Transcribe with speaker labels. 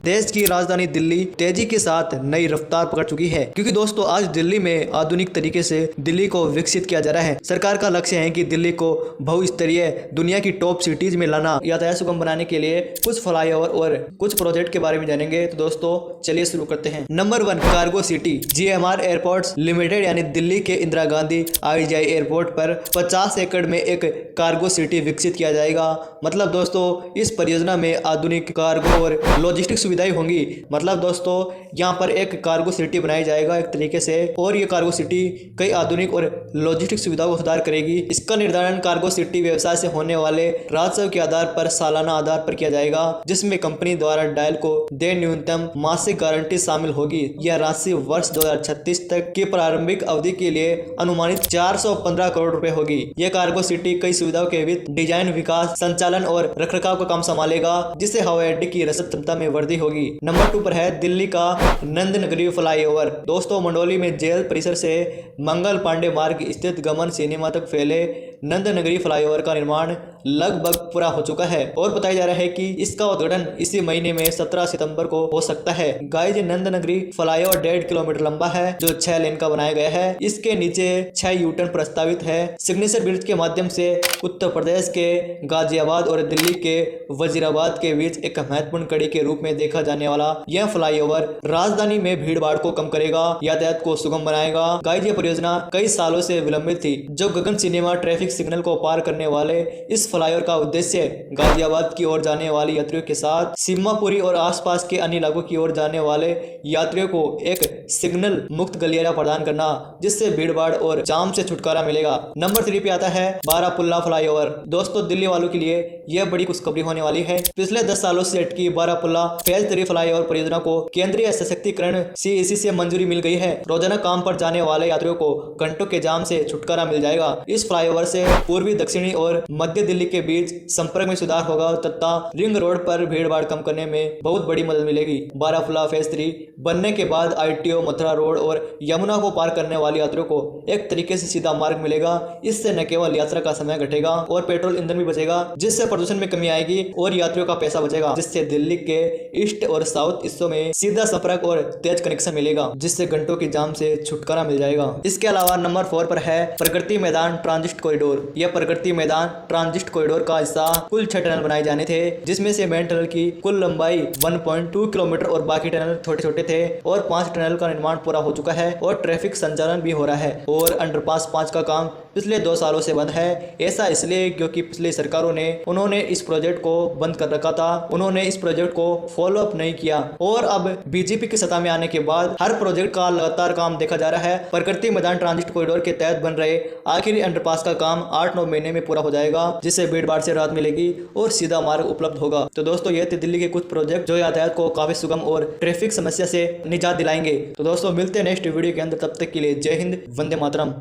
Speaker 1: देश की राजधानी दिल्ली तेजी के साथ नई रफ्तार पकड़ चुकी है, क्योंकि दोस्तों आज दिल्ली में आधुनिक तरीके से दिल्ली को विकसित किया जा रहा है। सरकार का लक्ष्य है कि दिल्ली को बहुस्तरीय दुनिया की टॉप सिटीज में लाना। यातायात सुगम बनाने के लिए कुछ फ्लाईओवर और कुछ प्रोजेक्ट के बारे में जानेंगे। तो दोस्तों चलिए शुरू करते हैं। Number 1, cargo city. GMR airports limited यानी दिल्ली के इंदिरा गांधी IGI एयरपोर्ट पर 50 एकड़ में एक कार्गो सिटी विकसित किया जाएगा। मतलब दोस्तों इस परियोजना में आधुनिक कार्गो और लॉजिस्टिक सुविधाएं होंगी। मतलब दोस्तों यहाँ पर एक कार्गो सिटी बनाया जाएगा एक तरीके से, और ये कार्गो सिटी कई आधुनिक और लॉजिस्टिक सुविधाओं को सुधार करेगी। इसका निर्धारण कार्गो सिटी व्यवसाय से होने वाले राजस्व के आधार पर सालाना आधार पर किया जाएगा, जिसमें कंपनी द्वारा डायल को दे न्यूनतम मासिक गारंटी शामिल होगी। यह राशि वर्ष 2036 तक की प्रारंभिक अवधि के लिए अनुमानित 415 करोड़ रुपए होगी। यह कार्गो सिटी कई सुविधाओं के वित्त, डिजाइन, विकास, संचालन और रखरखाव का काम संभालेगा, जिससे हवाई अड्डे की रसद क्षमता में वृद्धि होगी। नंबर 2 पर है दिल्ली का नंद नगरी फ्लाईओवर। दोस्तों मंडोली में जेल परिसर से मंगल पांडे मार्ग स्थित गमन सिनेमा तक फैले नंद नगरी फ्लाईओवर का निर्माण लगभग पूरा हो चुका है और बताया जा रहा है कि इसका उद्घाटन इसी महीने में 17 सितंबर को हो सकता है। गाइज नंद नगरी फ्लाईओवर 1.5 किलोमीटर लंबा है, जो 6 लेन का बनाया गया है। इसके नीचे 6 यूटर्न प्रस्तावित है। सिग्नेचर ब्रिज के माध्यम से उत्तर प्रदेश के गाजियाबाद और दिल्ली के वजीराबाद के बीच एक महत्वपूर्ण कड़ी के रूप में देखा जाने वाला यह फ्लाईओवर राजधानी में भीड़ भाड़ को कम करेगा, यातायात को सुगम बनाएगा। गाइज ये परियोजना कई सालों से विलंबित थी। जो गगन सिनेमा ट्रैफिक सिग्नल को पार करने वाले इस फ्लाईओवर का उद्देश्य गाजियाबाद की ओर जाने वाले यात्रियों के साथ सीमापुरी और आसपास के अन्य इलाकों की ओर जाने वाले यात्रियों को एक सिग्नल मुक्त गलियारा प्रदान करना, जिससे भीड़ भाड़ और जाम से छुटकारा मिलेगा। नंबर 3 पे आता है बारापुल्ला फ्लाईओवर। दोस्तों दिल्ली वालों के लिए यह बड़ी खुशखबरी होने वाली है। पिछले 10 सालों से अटकी बारापुल्ला फेज 3 फ्लाईओवर परियोजना को केंद्रीय सशक्तिकरण CEC से मंजूरी मिल गई है। रोजाना काम पर जाने वाले यात्रियों को घंटों के जाम से छुटकारा मिल जाएगा। इस फ्लाईओवर से पूर्वी, दक्षिणी और मध्य दिल्ली के बीच संपर्क में सुधार होगा तथा रिंग रोड पर भीड़ भाड़ कम करने में बहुत बड़ी मदद मिलेगी। बारापुल्ला फेज 3 बनने के बाद ITO, मथुरा रोड और यमुना को पार करने वाले यात्रियों को एक तरीके से सीधा मार्ग मिलेगा। इससे न केवल यात्रा का समय घटेगा और पेट्रोल ईंधन भी बचेगा, जिससे प्रदूषण में कमी आएगी और यात्रियों का पैसा बचेगा, जिससे दिल्ली के ईस्ट और साउथ हिस्सों में सीधा संपर्क और तेज कनेक्शन मिलेगा, जिससे घंटों की जाम से छुटकारा मिल जाएगा। इसके अलावा नंबर 4 पर है प्रगति मैदान ट्रांजिट कॉरिडोर। यह प्रगति मैदान ट्रांजिट कॉरिडोर का हिस्सा कुल 6 टनल बनाए जाने थे, जिसमें से मेन टनल की कुल लंबाई 1.2 किलोमीटर और बाकी टनल छोटे छोटे थे, और 5 टनल का निर्माण पूरा हो चुका है और ट्रैफिक संचालन भी हो रहा है। और अंडरपास 5 का काम पिछले 2 सालों से बंद है। ऐसा इसलिए क्योंकि पिछली सरकारों ने उन्होंने इस प्रोजेक्ट को बंद कर रखा था, उन्होंने इस प्रोजेक्ट को फॉलो अप नहीं किया, और अब बीजेपी की सत्ता में आने के बाद हर प्रोजेक्ट का लगातार काम देखा जा रहा है। प्रगति मैदान ट्रांजिट कॉरिडोर के तहत बन रहे आखिरी अंडरपास का काम 8-9 महीने में पूरा हो जाएगा, जिससे भीड़ भाड़ से राहत मिलेगी और सीधा मार्ग उपलब्ध होगा। तो दोस्तों ये थे दिल्ली के कुछ प्रोजेक्ट जो यातायात को काफी सुगम और ट्रैफिक समस्या से निजात दिलाएंगे। तो दोस्तों मिलते हैं नेक्स्ट वीडियो के अंदर, तब तक के लिए जय हिंद, वंदे मातरम।